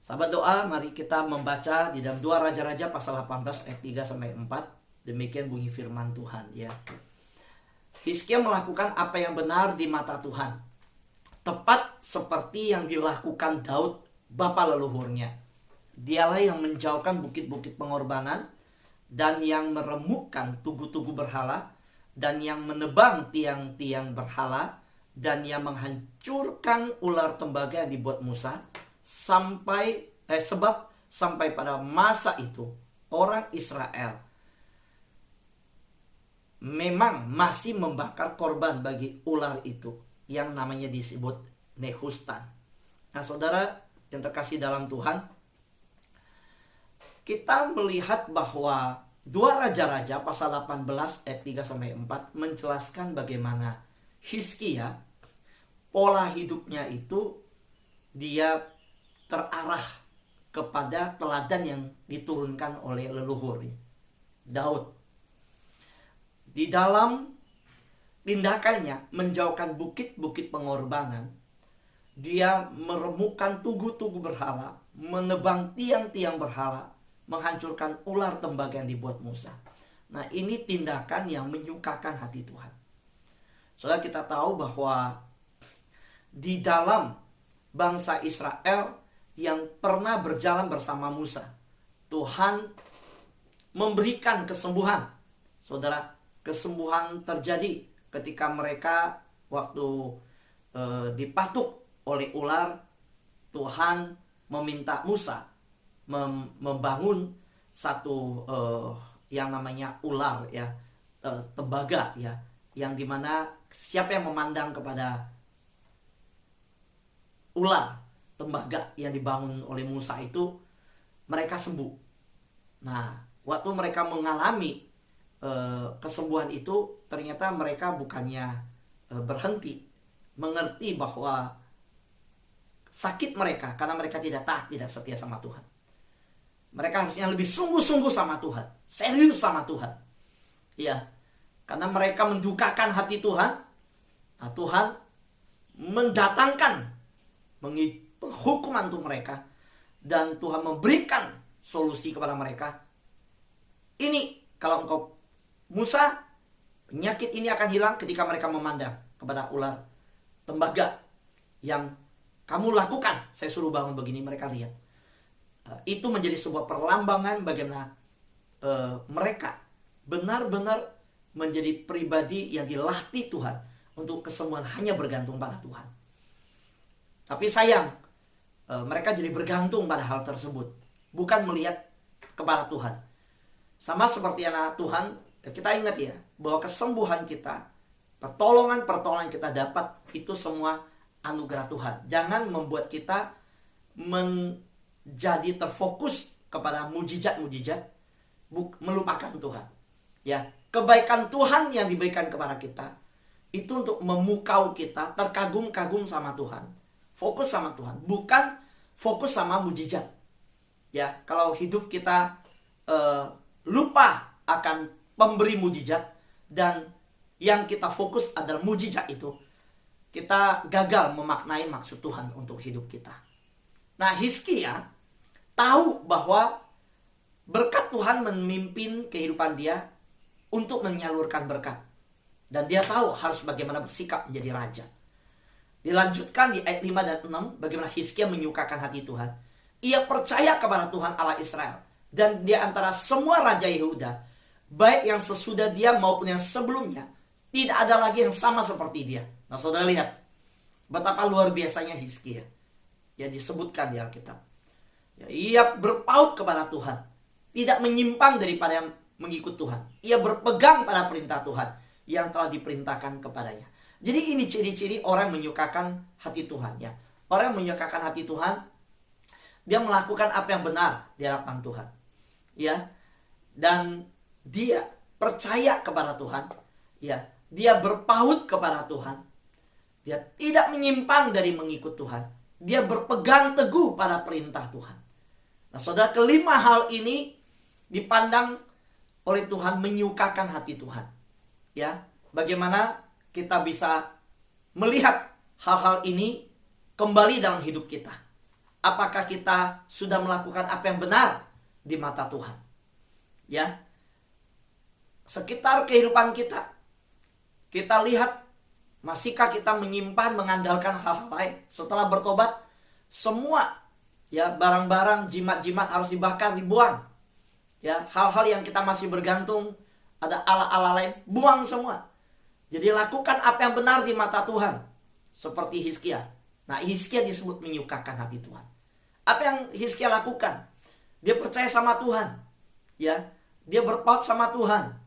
Sahabat doa, mari kita membaca di dalam 2 Raja-Raja pasal 18 ayat 3 sampai 4. Demikian bunyi firman Tuhan ya. Hizkia melakukan apa yang benar di mata Tuhan, tepat seperti yang dilakukan Daud bapa leluhurnya. Dialah yang menjauhkan bukit-bukit pengorbanan, dan yang meremukkan tugu-tugu berhala, dan yang menebang tiang-tiang berhala, dan yang menghancurkan ular tembaga yang dibuat Musa. Sebab sampai pada masa itu orang Israel memang masih membakar korban bagi ular itu yang namanya disebut Nehustan. Nah, saudara yang terkasih dalam Tuhan, kita melihat bahwa 2 Raja-Raja pasal 18 ayat 3 sampai 4 menjelaskan bagaimana Hizkia pola hidupnya itu dia terarah kepada teladan yang diturunkan oleh leluhur Daud. Di dalam tindakannya menjauhkan bukit-bukit pengorbanan, dia meremukkan tugu-tugu berhala, menebang tiang-tiang berhala, menghancurkan ular tembaga yang dibuat Musa. Nah, ini tindakan yang menyukakan hati Tuhan. Saudara, kita tahu bahwa di dalam bangsa Israel yang pernah berjalan bersama Musa, Tuhan memberikan kesembuhan. Saudara, kesembuhan terjadi ketika mereka waktu dipatuk oleh ular. Tuhan meminta Musa membangun satu yang namanya ular ya, tembaga ya, yang dimana siapa yang memandang kepada ular tembaga yang dibangun oleh Musa itu, mereka sembuh. Nah, waktu mereka mengalami kesembuhan itu, ternyata mereka bukannya berhenti mengerti bahwa sakit mereka karena mereka tidak taat, tidak setia sama Tuhan. Mereka harusnya lebih sungguh-sungguh sama Tuhan, serius sama Tuhan. Ya, karena mereka mendukakan hati Tuhan. Nah, Tuhan mendatangkan penghukuman untuk mereka, dan Tuhan memberikan solusi kepada mereka. Ini kalau engkau Musa, penyakit ini akan hilang ketika mereka memandang kepada ular tembaga yang kamu lakukan. Saya suruh bangun begini, mereka lihat. Itu menjadi sebuah perlambangan bagaimana mereka benar-benar menjadi pribadi yang dilatih Tuhan untuk kesembuhan hanya bergantung pada Tuhan. Tapi sayang, mereka jadi bergantung pada hal tersebut, bukan melihat kepada Tuhan. Sama seperti anak Tuhan, kita ingat ya, bahwa kesembuhan kita, pertolongan kita dapat, itu semua anugerah Tuhan. Jangan membuat kita menjadi terfokus kepada mujizat-mujizat, melupakan Tuhan. Ya, kebaikan Tuhan yang diberikan kepada kita itu untuk memukau kita, terkagum-kagum sama Tuhan. Fokus sama Tuhan, bukan fokus sama mujizat. Ya, kalau hidup kita lupa akan pemberi mujizat, dan yang kita fokus adalah mujizat itu, kita gagal memaknai maksud Tuhan untuk hidup kita. Nah, Hizkia tahu bahwa berkat Tuhan memimpin kehidupan dia untuk menyalurkan berkat, dan dia tahu harus bagaimana bersikap menjadi raja. Dilanjutkan di ayat 5 dan 6, bagaimana Hizkia menyukakan hati Tuhan. Ia percaya kepada Tuhan Allah Israel, dan di antara semua raja Yehuda, baik yang sesudah dia maupun yang sebelumnya, tidak ada lagi yang sama seperti dia. Nah, saudara lihat betapa luar biasanya Hizkia yang disebutkan di Alkitab. Ya, ia berpaut kepada Tuhan, tidak menyimpang daripada yang mengikut Tuhan. Ia berpegang pada perintah Tuhan yang telah diperintahkan kepadanya. Jadi ini ciri-ciri orang menyukakan hati Tuhan ya. Orang menyukakan hati Tuhan, dia melakukan apa yang benar di hadapan Tuhan. Ya. Dan dia percaya kepada Tuhan, ya. Dia berpaut kepada Tuhan. Dia tidak menyimpang dari mengikut Tuhan. Dia berpegang teguh pada perintah Tuhan. Nah, saudara, kelima hal ini dipandang oleh Tuhan menyukakan hati Tuhan. Ya, bagaimana kita bisa melihat hal-hal ini kembali dalam hidup kita. apakah kita sudah melakukan apa yang benar di mata Tuhan. Ya. Sekitar kehidupan kita lihat, masihkah kita menyimpan, mengandalkan hal-hal lain? Setelah bertobat, semua ya barang-barang, jimat-jimat harus dibakar, dibuang. Ya, hal-hal yang kita masih bergantung, ada ala-ala lain, buang semua. Jadi lakukan apa yang benar di mata Tuhan. Seperti Hizkia. Nah, Hizkia disebut menyukakan hati Tuhan. Apa yang Hizkia lakukan? Dia percaya sama Tuhan. Ya, dia berpaut sama Tuhan.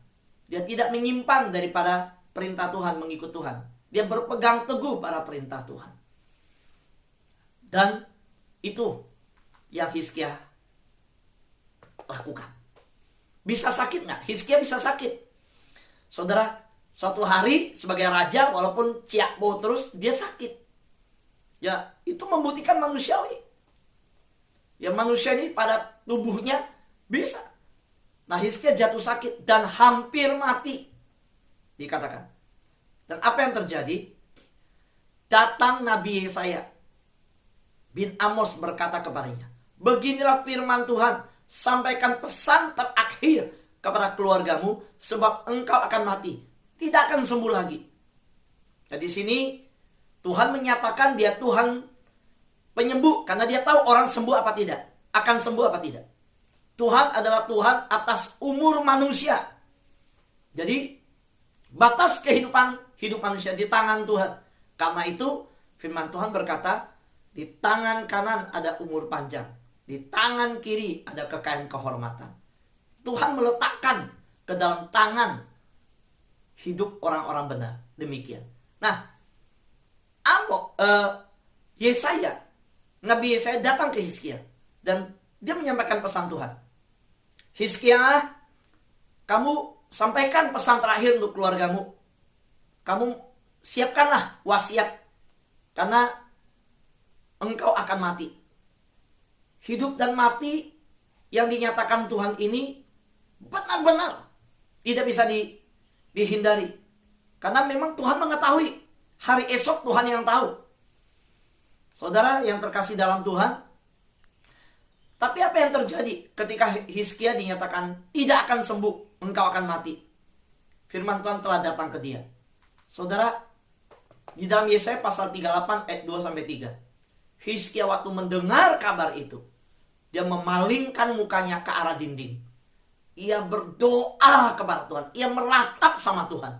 Dia tidak menyimpan daripada perintah Tuhan, mengikut Tuhan. Dia berpegang teguh pada perintah Tuhan. Dan itu yang Hizkia lakukan. Bisa sakit nggak? Hizkia bisa sakit. Saudara, suatu hari sebagai raja, walaupun ciakbo terus, dia sakit. Ya, itu membuktikan manusiawi. Ya, manusia ini pada tubuhnya bisa. Nah, Hizkia jatuh sakit dan hampir mati, dikatakan. Dan apa yang terjadi? Datang Nabi Yesaya bin Amos berkata kepadanya, beginilah firman Tuhan, sampaikan pesan terakhir kepada keluargamu, sebab engkau akan mati, tidak akan sembuh lagi. Jadi sini Tuhan menyatakan dia Tuhan penyembuh, karena dia tahu orang sembuh apa tidak, akan sembuh apa tidak. Tuhan adalah Tuhan atas umur manusia. Jadi batas kehidupan hidup manusia di tangan Tuhan. Karena itu firman Tuhan berkata, di tangan kanan ada umur panjang, di tangan kiri ada kekayaan kehormatan. Tuhan meletakkan ke dalam tangan hidup orang-orang benar. Demikian. Nah, Yesaya, Nabi Yesaya datang ke Hizkia dan dia menyampaikan pesan Tuhan. Hizkia, kamu sampaikan pesan terakhir untuk keluargamu. Kamu siapkanlah wasiat, karena engkau akan mati. Hidup dan mati yang dinyatakan Tuhan ini benar-benar tidak bisa dihindari. Karena memang Tuhan mengetahui. Hari esok Tuhan yang tahu. Saudara yang terkasih dalam Tuhan, tapi apa yang terjadi ketika Hizkia dinyatakan tidak akan sembuh, engkau akan mati? Firman Tuhan telah datang ke dia. Saudara, di dalam Yesaya pasal 38 ayat 2-3. Hizkia waktu mendengar kabar itu, dia memalingkan mukanya ke arah dinding. Ia berdoa kepada Tuhan, ia meratap sama Tuhan.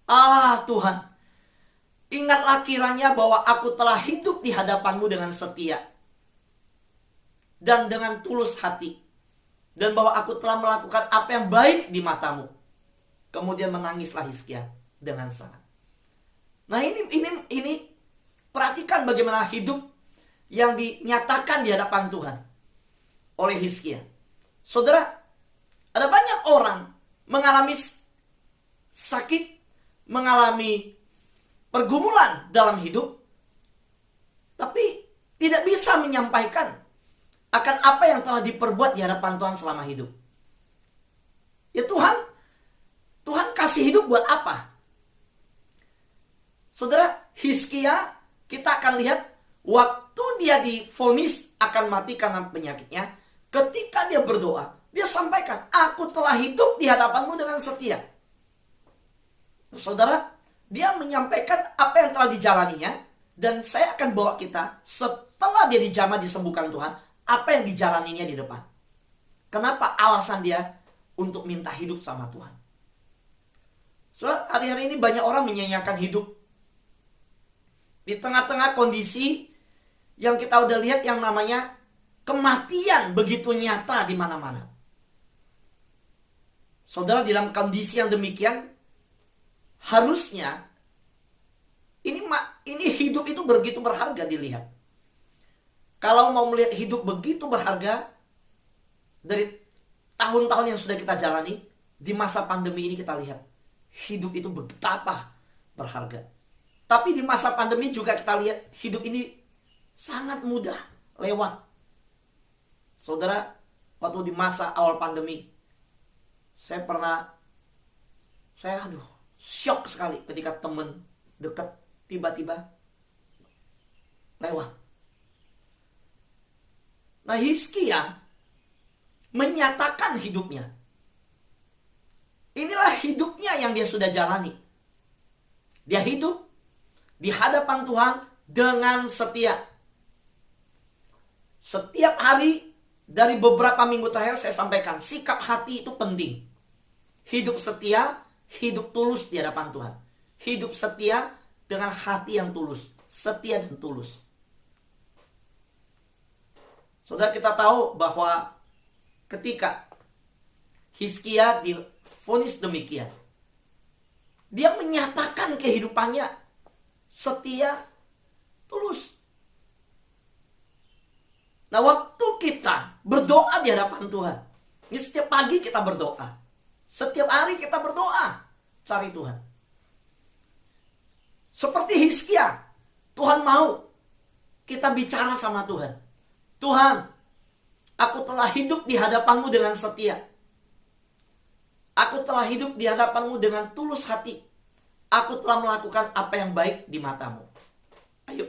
Ah Tuhan, ingatlah kiranya bahwa aku telah hidup di hadapan-Mu dengan setia dan dengan tulus hati, dan bahwa aku telah melakukan apa yang baik di mata-Mu. Kemudian menangislah Hizkia dengan sangat. Nah, ini perhatikan bagaimana hidup yang dinyatakan di hadapan Tuhan oleh Hizkia. Saudara, ada banyak orang mengalami sakit, mengalami pergumulan dalam hidup, tapi tidak bisa menyampaikan akan apa yang telah diperbuat di hadapan Tuhan selama hidup. Ya Tuhan kasih hidup buat apa? Saudara, Hizkia, kita akan lihat waktu dia divonis akan mati karena penyakitnya, ketika dia berdoa, dia sampaikan, aku telah hidup di hadapan-Mu dengan setia. Saudara, dia menyampaikan apa yang telah dijalaninya, dan saya akan bawa kita setelah dia dijamah disembuhkan Tuhan, apa yang dijalaninya di depan. Kenapa alasan dia untuk minta hidup sama Tuhan? So, hari-hari ini banyak orang menyanyiakan hidup. Di tengah-tengah kondisi yang kita udah lihat yang namanya kematian begitu nyata di mana-mana. Saudara, di dalam kondisi yang demikian, harusnya ini hidup itu begitu berharga dilihat. Kalau mau melihat hidup begitu berharga dari tahun-tahun yang sudah kita jalani, di masa pandemi ini kita lihat hidup itu betapa berharga. Tapi di masa pandemi juga kita lihat hidup ini sangat mudah lewat. Saudara, waktu di masa awal pandemi, saya syok sekali ketika teman dekat tiba-tiba lewat. Nah, Hizkia menyatakan hidupnya. Inilah hidupnya yang dia sudah jalani. Dia hidup di hadapan Tuhan dengan setia. Setiap hari dari beberapa minggu terakhir saya sampaikan, sikap hati itu penting. Hidup setia, hidup tulus di hadapan Tuhan. Hidup setia dengan hati yang tulus. Setia dan tulus. Saudara, kita tahu bahwa ketika Hizkia divonis demikian, dia menyatakan kehidupannya setia, tulus. Nah, waktu kita berdoa di hadapan Tuhan, ini setiap pagi kita berdoa, setiap hari kita berdoa, cari Tuhan. Seperti Hizkia, Tuhan mau kita bicara sama Tuhan. Tuhan, aku telah hidup di hadapan-Mu dengan setia. Aku telah hidup di hadapan-Mu dengan tulus hati. Aku telah melakukan apa yang baik di mata-Mu. Ayo,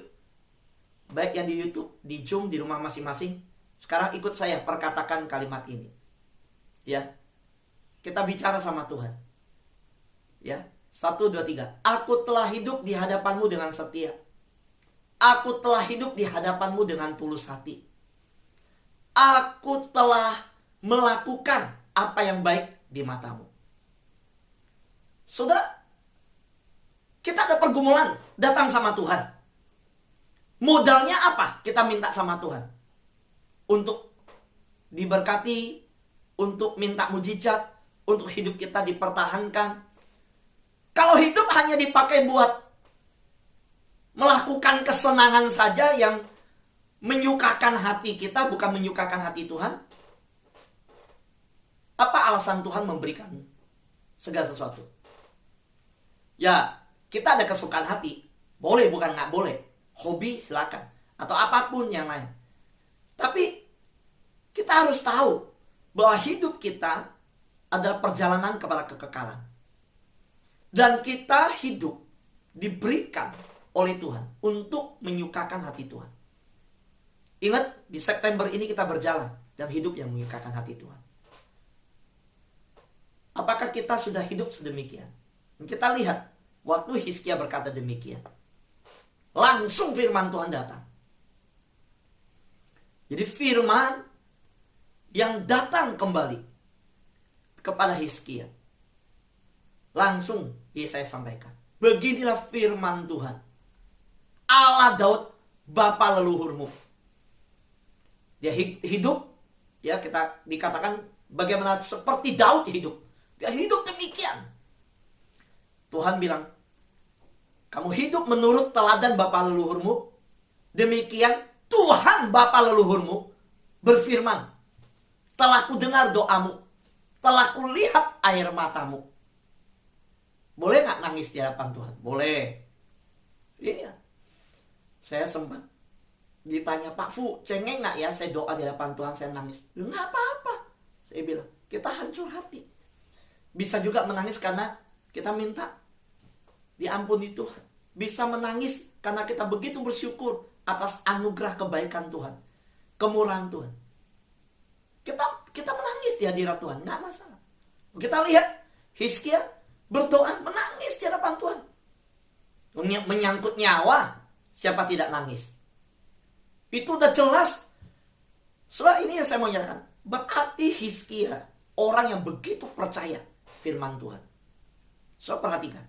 baik yang di YouTube, di Zoom, di rumah masing-masing, sekarang ikut saya perkatakan kalimat ini. Ya, kita bicara sama Tuhan. Ya, 1, 2, 3. Aku telah hidup di hadapan-Mu dengan setia. Aku telah hidup di hadapan-Mu dengan tulus hati. Aku telah melakukan apa yang baik di mata-Mu. Saudara, kita ada pergumulan datang sama Tuhan. Modalnya apa? Kita minta sama Tuhan. Untuk diberkati, untuk minta mujizat, untuk hidup kita dipertahankan. Kalau hidup hanya dipakai buat melakukan kesenangan saja yang menyukakan hati kita, bukan menyukakan hati Tuhan, apa alasan Tuhan memberikan segala sesuatu? Ya, kita ada kesukaan hati, boleh bukan nggak boleh, hobi silakan, atau apapun yang lain. Tapi kita harus tahu bahwa hidup kita adalah perjalanan kepada kekekalan. Dan kita hidup diberikan oleh Tuhan untuk menyukakan hati Tuhan. Ingat, di September ini kita berjalan dan hidup yang menyukakan hati Tuhan. Apakah kita sudah hidup sedemikian? Kita lihat, waktu Hizkia berkata demikian, langsung firman Tuhan datang. Jadi firman yang datang kembali kepada Hizkia, langsung saya sampaikan. Beginilah firman Tuhan, Allah Daud, bapa leluhurmu. Dia hidup, ya kita dikatakan bagaimana seperti Daud hidup. Dia hidup demikian. Tuhan bilang, kamu hidup menurut teladan bapa leluhurmu. Demikian Tuhan bapa leluhurmu berfirman, telah ku dengar doamu, telah ku lihat air matamu. Boleh gak nangis di hadapan Tuhan? Boleh. Iya. Saya sempat ditanya, Pak Fu, cengeng gak ya saya doa di hadapan Tuhan, saya nangis? Nggak apa-apa. Saya bilang, kita hancur hati. Bisa juga menangis karena kita minta diampuni Tuhan. Bisa menangis karena kita begitu bersyukur atas anugerah kebaikan Tuhan, kemurahan Tuhan. Kita menangis di hadirat Tuhan, nggak masalah. Kita lihat Hizkia berdoa menangis di hadapan Tuhan. Menyangkut nyawa, siapa tidak nangis? Itu udah jelas. Setelah ini yang saya mau nyatakan, berarti Hizkia orang yang begitu percaya firman Tuhan. So perhatikan,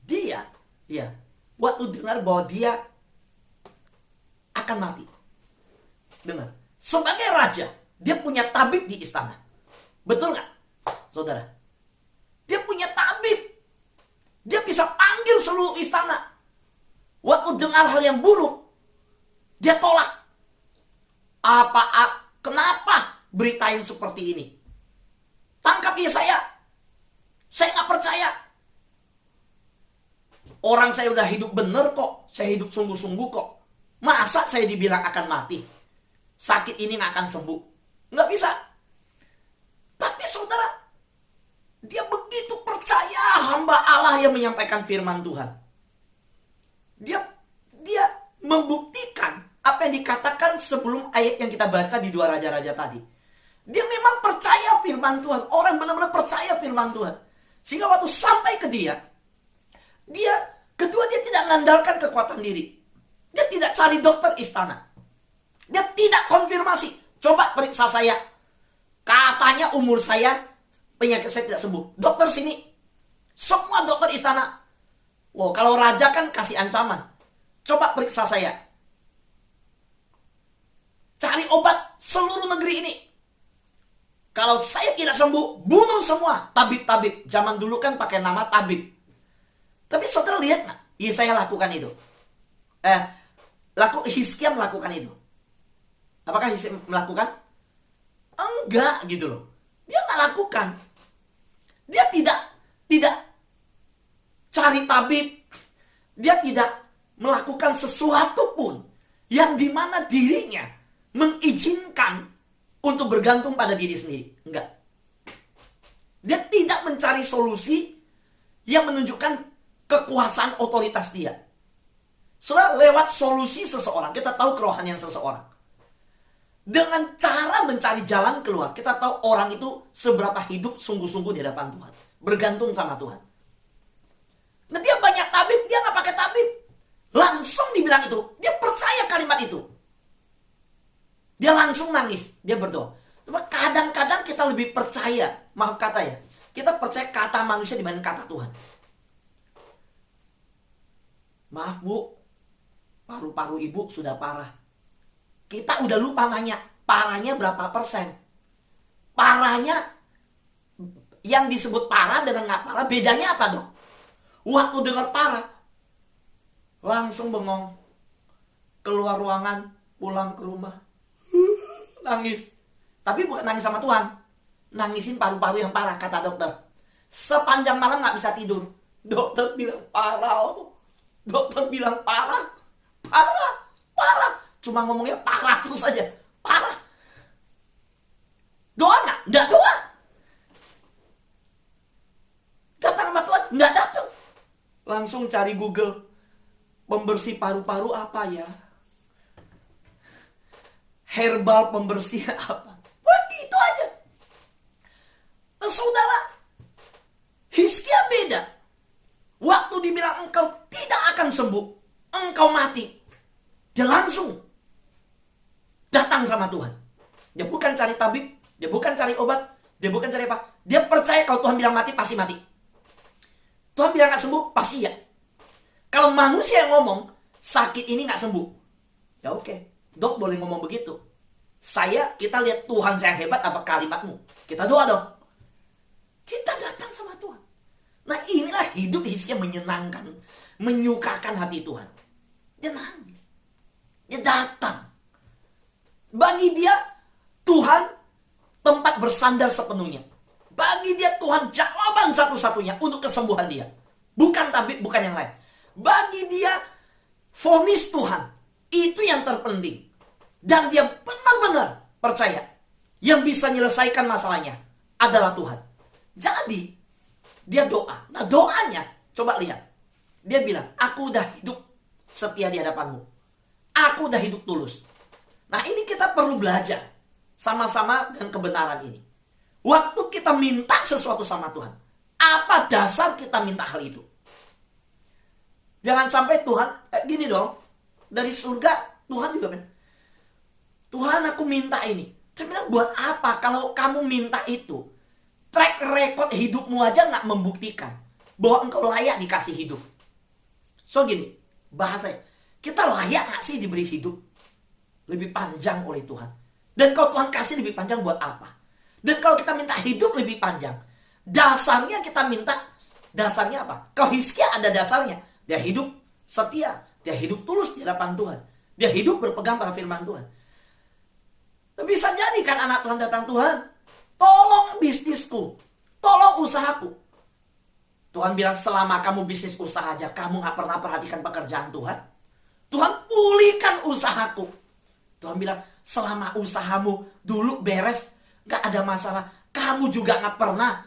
dia waktu dengar bahwa dia akan mati, dengar, sebagai raja dia punya tabib di istana. Betul nggak, saudara? Dia punya tabib. Dia bisa panggil seluruh istana. Waktu dengar hal yang buruk, dia tolak. Kenapa berita yang seperti ini? Tangkap dia saya nggak percaya. Orang saya udah hidup bener kok. Saya hidup sungguh-sungguh kok. Masa saya dibilang akan mati? Sakit ini nggak akan sembuh? Nggak bisa. Tapi saudara, dia begitu percaya hamba Allah yang menyampaikan firman Tuhan. Dia membuktikan apa yang dikatakan sebelum ayat yang kita baca di 2 Raja-Raja tadi. Dia memang percaya firman Tuhan. Orang benar-benar percaya firman Tuhan. Sehingga waktu sampai ke dia kedua dia tidak mengandalkan kekuatan diri. Dia tidak cari dokter istana. Dia tidak konfirmasi. Coba periksa saya. Katanya umur saya, penyakit saya tidak sembuh. Dokter sini. Semua dokter istana. Wow, kalau raja kan kasih ancaman. Coba periksa saya. Cari obat seluruh negeri ini. Kalau saya tidak sembuh, bunuh semua tabib-tabib. Zaman dulu kan pakai nama tabib. Tapi saudara lihat nggak? Yesaya lakukan itu. Hizkia melakukan itu. Apakah Hizkia melakukan? Enggak gitu loh. Dia nggak lakukan. Dia tidak cari tabib. Dia tidak melakukan sesuatu pun yang dimana dirinya mengizinkan untuk bergantung pada diri sendiri. Enggak. Dia tidak mencari solusi yang menunjukkan kekuasaan otoritas dia. Setelah lewat solusi seseorang, kita tahu kerohanian seseorang. Dengan cara mencari jalan keluar, kita tahu orang itu seberapa hidup sungguh-sungguh di hadapan Tuhan. Bergantung sama Tuhan. Nah dia banyak tabib, dia nggak pakai tabib. Langsung dibilang itu. Dia percaya kalimat itu. Dia langsung nangis. Dia berdoa. Cuma kadang-kadang kita lebih percaya. Maaf kata ya. Kita percaya kata manusia dibanding kata Tuhan. Maaf bu. Paru-paru ibu sudah parah. Kita udah lupa nanya. Parahnya berapa persen? Parahnya. Yang disebut parah dengan gak parah. Bedanya apa dong? Waktu dengar parah. Langsung bengong. Keluar ruangan. Pulang ke rumah. Nangis. Tapi bukan nangis sama Tuhan. Nangisin paru-paru yang parah, kata dokter. Sepanjang malam gak bisa tidur. Dokter bilang parah. Dokter bilang parah. Parah. Cuma ngomongnya parah terus saja. Parah. Doa gak? Nggak doa. Datang sama Tuhan? Nggak datang. Langsung cari Google. Pembersih paru-paru apa ya? Herbal pembersih apa? Wah gitu aja. Saudara, Hizkia beda. Waktu dibilang engkau tidak akan sembuh, engkau mati, dia langsung datang sama Tuhan. Dia bukan cari tabib, dia bukan cari obat, dia bukan cari apa. Dia percaya kalau Tuhan bilang mati, pasti mati. Tuhan bilang gak sembuh, pasti ya. Kalau manusia yang ngomong, sakit ini gak sembuh, ya oke. Dok boleh ngomong begitu. Kita lihat Tuhan saya hebat apa kalimatmu. Kita doa dong. Kita datang sama Tuhan. Nah inilah hidup Hizkia menyenangkan. Menyukakan hati Tuhan. Dia nangis. Dia datang. Bagi dia Tuhan tempat bersandar sepenuhnya. Bagi dia Tuhan jawaban satu-satunya untuk kesembuhan dia. Bukan tabib, bukan yang lain. Bagi dia vonis Tuhan. Itu yang terpenting. Dan dia benar-benar percaya yang bisa menyelesaikan masalahnya adalah Tuhan. Jadi dia doa. Nah doanya coba lihat. Dia bilang, aku udah hidup setia di hadapanmu. Aku udah hidup tulus. Nah ini kita perlu belajar sama-sama dengan kebenaran ini. Waktu kita minta sesuatu sama Tuhan, apa dasar kita minta hal itu? Jangan sampai Tuhan, gini dong, dari surga Tuhan juga bilang, Tuhan aku minta ini. Saya bilang buat apa kalau kamu minta itu? Track record hidupmu aja gak membuktikan bahwa engkau layak dikasih hidup. So gini, bahasanya, kita layak gak sih diberi hidup lebih panjang oleh Tuhan? Dan kalau Tuhan kasih lebih panjang buat apa? Dan kalau kita minta hidup lebih panjang, dasarnya kita minta, dasarnya apa? Kalau Hizkia ada dasarnya, dia hidup setia, dia hidup tulus di hadapan Tuhan, dia hidup berpegang pada firman Tuhan. Tapi bisa jadi kan anak Tuhan datang, Tuhan tolong bisnisku, tolong usahaku. Tuhan bilang selama kamu bisnis usaha aja, kamu gak pernah perhatikan pekerjaan Tuhan. Tuhan pulihkan usahaku. Tuhan bilang selama usahamu dulu beres, gak ada masalah, kamu juga gak pernah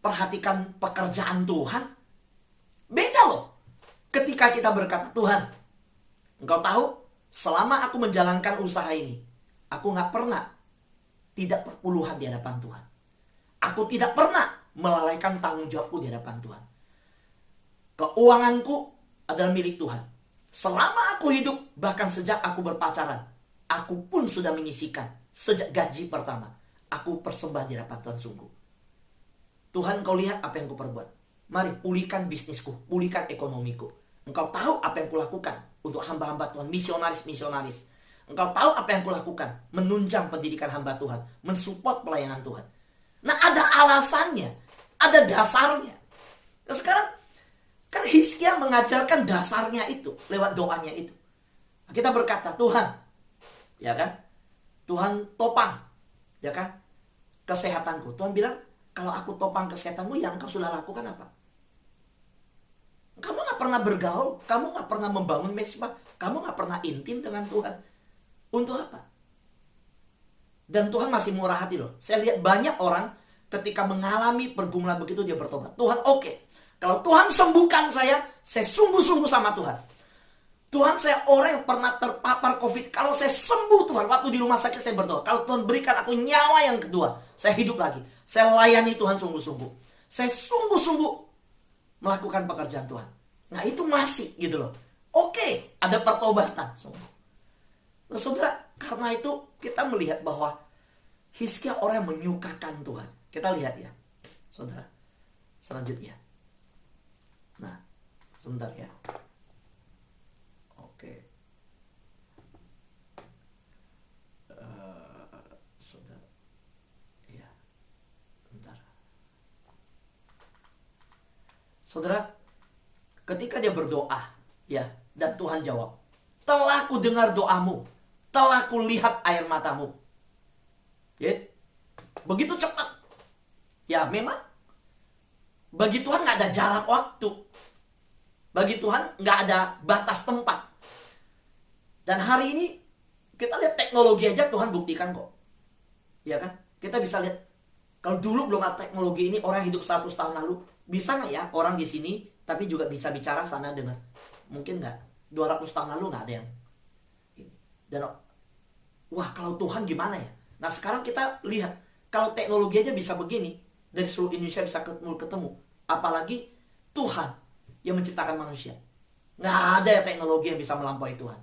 perhatikan pekerjaan Tuhan. Beda loh. Ketika kita berkata, Tuhan, engkau tahu selama aku menjalankan usaha ini, aku gak pernah tidak perpuluhan di hadapan Tuhan. Aku tidak pernah melalaikan tanggung jawabku di hadapan Tuhan. Keuanganku adalah milik Tuhan. Selama aku hidup, bahkan sejak aku berpacaran, aku pun sudah menyisihkan sejak gaji pertama. Aku persembah di hadapan Tuhan sungguh. Tuhan, Kau lihat apa yang Ku perbuat. Mari pulihkan bisnisku, pulihkan ekonomiku. Engkau tahu apa yang Kulakukan untuk hamba-hamba Tuhan, misionaris-misionaris. Engkau tahu apa yang Kulakukan, menunjang pendidikan hamba Tuhan, mensupport pelayanan Tuhan. Nah, ada alasannya, ada dasarnya. Nah, sekarang kan Hizkia mengajarkan dasarnya itu lewat doanya itu. Nah, kita berkata, Tuhan, ya kan? Tuhan topang, ya kan? Kesehatanku. Tuhan bilang, kalau aku topang kesehatanmu, yang Engkau sudah lakukan apa? Kamu gak pernah bergaul, kamu gak pernah membangun mesbah, kamu gak pernah intim dengan Tuhan. Untuk apa? Dan Tuhan masih murah hati loh. Saya lihat banyak orang ketika mengalami pergumulan begitu dia bertobat. Tuhan, oke. Kalau Tuhan sembuhkan saya sungguh-sungguh sama Tuhan. Tuhan, saya orang yang pernah terpapar COVID. Kalau saya sembuh Tuhan, waktu di rumah sakit saya berdoa. Kalau Tuhan berikan aku nyawa yang kedua, saya hidup lagi. Saya layani Tuhan sungguh-sungguh. Saya sungguh-sungguh melakukan pekerjaan Tuhan. Nah, itu masih gitu loh. Oke, ada pertobatan. Nah, saudara, karena itu kita melihat bahwa Hizkia orang yang menyukakan Tuhan. Kita lihat ya, saudara. Selanjutnya. Nah, sebentar ya. Oke. Saudara. Ya, bentar. Saudara, ketika dia berdoa, ya, dan Tuhan jawab, telah ku dengar doamu, telah ku lihat air matamu. Ya, begitu cepat. Ya, memang bagi Tuhan gak ada jarak waktu. Bagi Tuhan gak ada batas tempat. Dan hari ini kita lihat teknologi aja Tuhan buktikan kok. Ya kan? Kita bisa lihat, kalau dulu belum ada teknologi ini, orang hidup 100 tahun lalu, bisa gak ya orang di sini tapi juga bisa bicara sana dengar? Mungkin gak. 200 tahun lalu gak ada yang ini. Dan wah, kalau Tuhan gimana ya? Nah, sekarang kita lihat, kalau teknologi aja bisa begini, dari seluruh Indonesia bisa ketemu. Apalagi Tuhan yang menciptakan manusia. Nggak ada ya teknologi yang bisa melampaui Tuhan.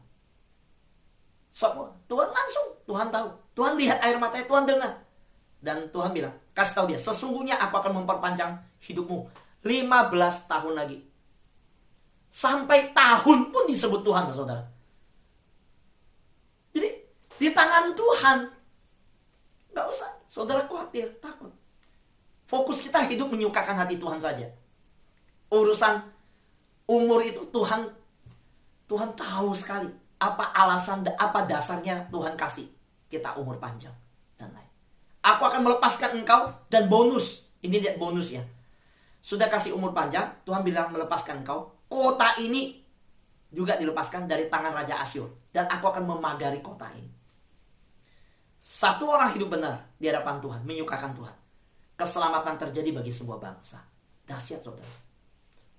Semua Tuhan langsung, Tuhan tahu. Tuhan lihat air matanya, Tuhan dengar. Dan Tuhan bilang, kasih tahu dia, sesungguhnya aku akan memperpanjang hidupmu 15 tahun lagi. Sampai tahun pun disebut Tuhan, saudara. Jadi di tangan Tuhan. Gak usah saudara khawatir, takut. Fokus kita hidup menyukakan hati Tuhan saja. Urusan umur itu Tuhan tahu sekali apa alasan, apa dasarnya Tuhan kasih kita umur panjang dan lain. Aku akan melepaskan engkau, dan bonus. Ini lihat bonus ya. Sudah kasih umur panjang, Tuhan bilang melepaskan engkau. Kota ini juga dilepaskan dari tangan Raja Asyur, dan aku akan memagari kota ini. Satu orang hidup benar di hadapan Tuhan, menyukakan Tuhan, keselamatan terjadi bagi sebuah bangsa. Dahsyat, saudara.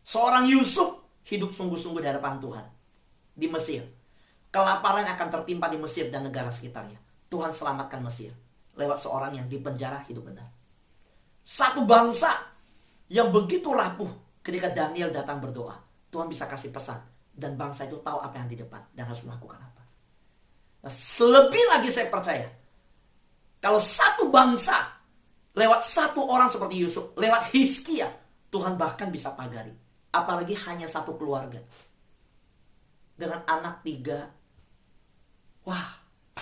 Seorang Yusuf hidup sungguh-sungguh di hadapan Tuhan di Mesir. Kelaparan akan tertimpa di Mesir dan negara sekitarnya. Tuhan selamatkan Mesir lewat seorang yang dipenjara hidup benar. Satu bangsa yang begitu rapuh, ketika Daniel datang berdoa, Tuhan bisa kasih pesan, dan bangsa itu tahu apa yang di depan dan harus melakukan apa. Nah, selebih lagi saya percaya, kalau satu bangsa lewat satu orang seperti Yusuf, lewat Hizkia, Tuhan bahkan bisa pagari. Apalagi hanya satu keluarga dengan anak 3. Wah,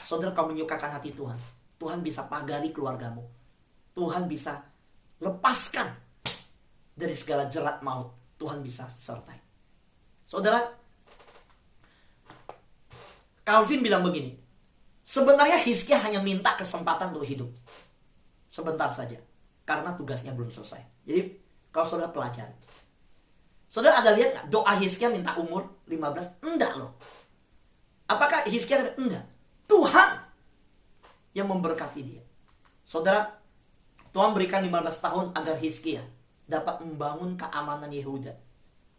saudara, kau menyukakan hati Tuhan, Tuhan bisa pagari keluargamu. Tuhan bisa lepaskan dari segala jerat maut. Tuhan bisa sertai. Saudara, Calvin bilang begini, sebenarnya Hizkia hanya minta kesempatan untuk hidup sebentar saja, karena tugasnya belum selesai. Jadi kalau saudara pelajari, saudara ada lihat gak doa Hizkia minta umur 15? Enggak loh. Apakah Hizkia? Enggak. Tuhan yang memberkati dia. Saudara, Tuhan berikan 15 tahun agar Hizkia dapat membangun keamanan Yehuda,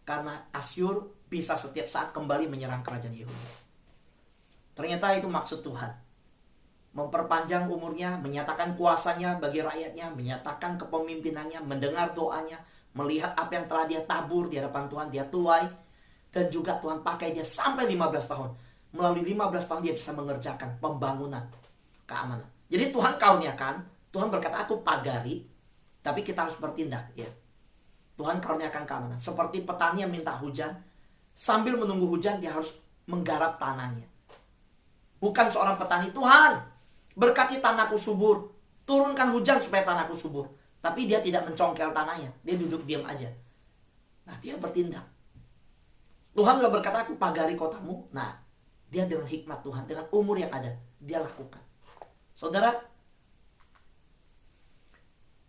karena Asyur bisa setiap saat kembali menyerang kerajaan Yehuda. Ternyata itu maksud Tuhan. Memperpanjang umurnya, menyatakan kuasanya bagi rakyatnya, menyatakan kepemimpinannya, mendengar doanya, melihat apa yang telah dia tabur di hadapan Tuhan, dia tuai. Dan juga Tuhan pakai dia sampai 15 tahun. Melalui 15 tahun dia bisa mengerjakan pembangunan keamanan. Jadi Tuhan karuniakan, Tuhan berkata, aku pagari, tapi kita harus bertindak, ya. Tuhan karuniakan keamanan. Seperti petani yang minta hujan, sambil menunggu hujan dia harus menggarap tanahnya. Bukan seorang petani, Tuhan berkati tanahku subur, turunkan hujan supaya tanahku subur. Tapi dia tidak mencongkel tanahnya, dia duduk diam aja. Nah, dia bertindak. Tuhan sudah berkata, aku pagari kotamu. Nah, dia dengan hikmat Tuhan, dengan umur yang ada, dia lakukan. Saudara,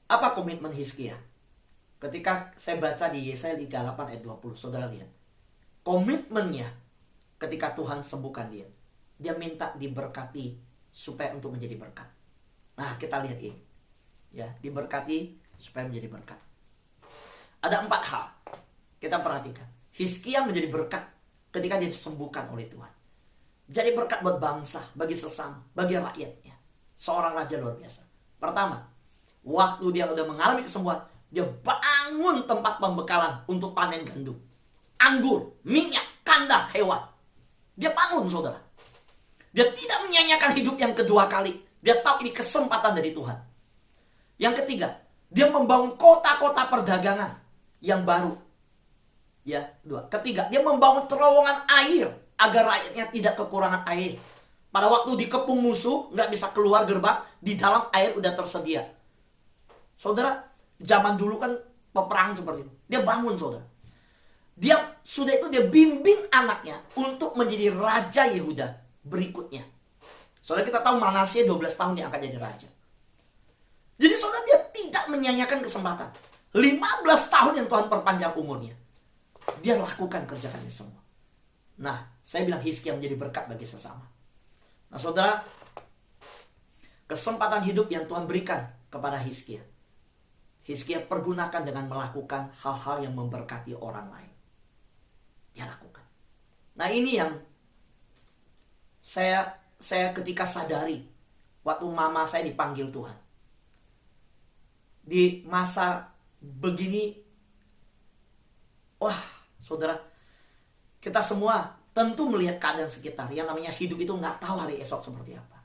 apa komitmen Hizkia? Ketika saya baca di Yesaya 38 ayat 20, saudara lihat. Komitmennya ketika Tuhan sembuhkan dia. Dia minta diberkati supaya untuk menjadi berkat. Nah, kita lihat ini. Ya, diberkati supaya menjadi berkat. Ada 4 hal. Kita perhatikan. Hizkia menjadi berkat ketika dia disembuhkan oleh Tuhan. Jadi berkat buat bangsa, bagi sesama, bagi rakyatnya. Seorang raja luar biasa. Pertama, waktu dia sudah mengalami kesembuhan, dia bangun tempat pembekalan untuk panen gandum, anggur, minyak, kandang, hewan. Dia bangun, saudara. Dia tidak menyanyiakan hidup yang kedua kali. Dia tahu ini kesempatan dari Tuhan. Yang ketiga, dia membangun kota-kota perdagangan yang baru. Ya, ketiga, dia membangun terowongan air agar rakyatnya tidak kekurangan air. Pada waktu dikepung musuh, nggak bisa keluar gerbang, di dalam air udah tersedia. Saudara, zaman dulu kan peperangan seperti itu. Dia bangun, saudara. Dia bimbing anaknya untuk menjadi raja Yehuda berikutnya. Saudara, kita tahu Manasye 12 tahun dia akan jadi raja. Jadi saudara, dia tidak menyanyiakan kesempatan. 15 tahun yang Tuhan perpanjang umurnya. Dia lakukan kerjaannya semua. Nah, saya bilang Hizkia menjadi berkat bagi sesama. Nah, saudara, kesempatan hidup yang Tuhan berikan kepada Hizkia, Hizkia pergunakan dengan melakukan hal-hal yang memberkati orang lain. Dia lakukan. Nah, ini yang saya ketika sadari waktu mama saya dipanggil Tuhan. Di masa begini, wah, saudara, kita semua tentu melihat keadaan sekitar. Yang namanya hidup itu nggak tahu hari esok seperti apa.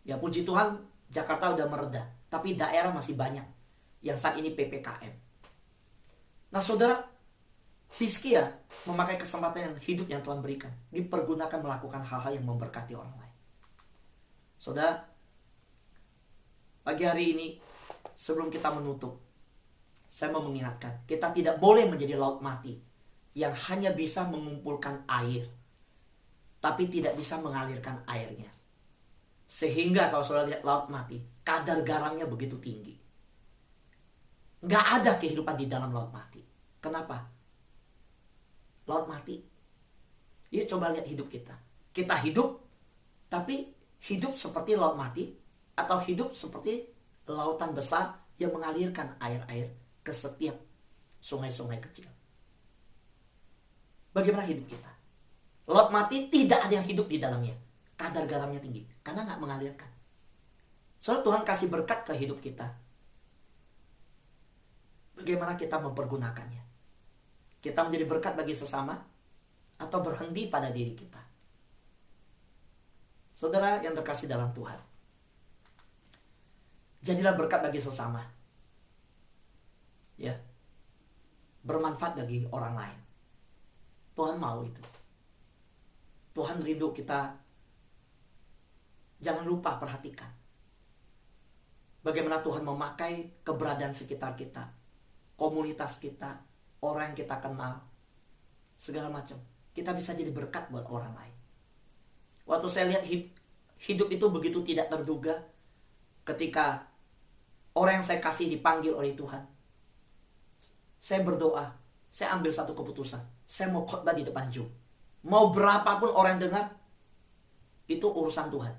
Ya, puji Tuhan, Jakarta udah mereda, tapi daerah masih banyak yang saat ini PPKM. Nah, saudara, Hizkia memakai kesempatan yang hidup yang Tuhan berikan, dipergunakan melakukan hal-hal yang memberkati orang lain. Saudara, pagi hari ini sebelum kita menutup, saya mau mengingatkan, kita tidak boleh menjadi laut mati yang hanya bisa mengumpulkan air, tapi tidak bisa mengalirkan airnya. Sehingga kalau saudara lihat laut mati, kadar garamnya begitu tinggi. Nggak ada kehidupan di dalam laut mati. Kenapa? Laut mati. Yuk coba lihat hidup kita. Kita hidup, tapi hidup seperti laut mati, atau hidup seperti lautan besar yang mengalirkan air-air ke setiap sungai-sungai kecil. Bagaimana hidup kita? Laut mati tidak ada yang hidup di dalamnya. Kadar garamnya tinggi, karena nggak mengalirkan. Soalnya Tuhan kasih berkat ke hidup kita. Bagaimana kita mempergunakannya? Kita menjadi berkat bagi sesama, atau berhenti pada diri kita? Saudara yang terkasih dalam Tuhan, jadilah berkat bagi sesama. Ya, bermanfaat bagi orang lain. Tuhan mau itu. Tuhan rindu kita. Jangan lupa perhatikan bagaimana Tuhan memakai keberadaan sekitar kita, komunitas kita, orang yang kita kenal, segala macam. Kita bisa jadi berkat buat orang lain. Waktu saya lihat hidup itu begitu tidak terduga, ketika orang yang saya kasih dipanggil oleh Tuhan, saya berdoa, saya ambil satu keputusan. Saya mau khotbah di depan Zoom. Mau berapapun orang yang dengar, itu urusan Tuhan.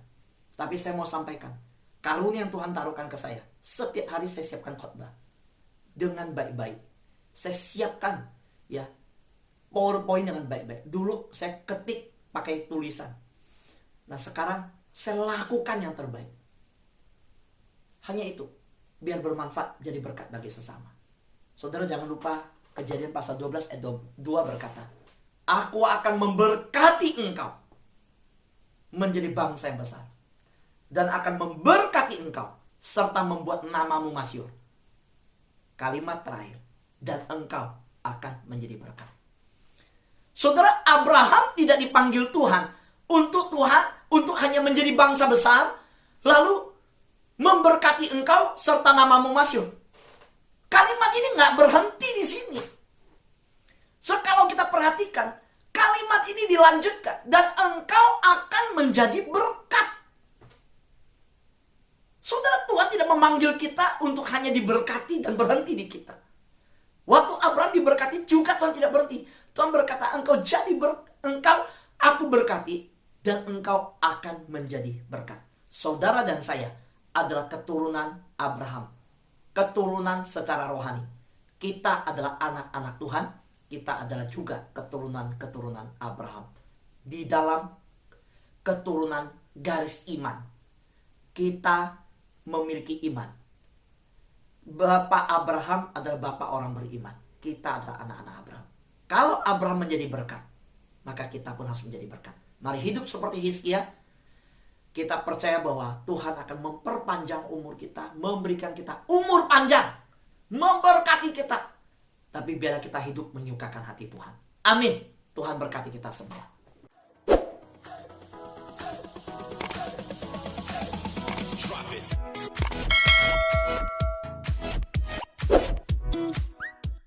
Tapi saya mau sampaikan, karunia yang Tuhan taruhkan ke saya. Setiap hari saya siapkan khotbah dengan baik-baik. Saya siapkan PowerPoint dengan baik-baik. Dulu saya ketik pakai tulisan. Nah sekarang saya lakukan yang terbaik. Hanya itu. Biar bermanfaat jadi berkat bagi sesama. Saudara jangan lupa Kejadian pasal 12 ayat 2 berkata, aku akan memberkati engkau menjadi bangsa yang besar. Dan akan memberkati engkau serta membuat namamu masyhur. Kalimat terakhir. Dan engkau akan menjadi berkat. Saudara, Abraham tidak dipanggil Tuhan untuk hanya menjadi bangsa besar, lalu memberkati engkau serta namamu masyhur. Kalimat ini nggak berhenti di sini. So, kalau kita perhatikan, kalimat ini dilanjutkan dan engkau akan menjadi berkat. Saudara, Tuhan tidak memanggil kita untuk hanya diberkati dan berhenti di kita. Waktu Abraham diberkati juga Tuhan tidak berhenti. Tuhan berkata, aku berkati dan engkau akan menjadi berkat. Saudara dan saya adalah keturunan Abraham. Keturunan secara rohani. Kita adalah anak-anak Tuhan. Kita adalah juga keturunan-keturunan Abraham. Di dalam keturunan garis iman. Kita memiliki iman. Bapak Abraham adalah bapak orang beriman. Kita adalah anak-anak Abraham. Kalau Abraham menjadi berkat, maka kita pun harus menjadi berkat. Mari hidup seperti Hizkia. Kita percaya bahwa Tuhan akan memperpanjang umur kita, memberikan kita umur panjang, memberkati kita. Tapi biarlah kita hidup menyukakan hati Tuhan. Amin. Tuhan berkati kita semua.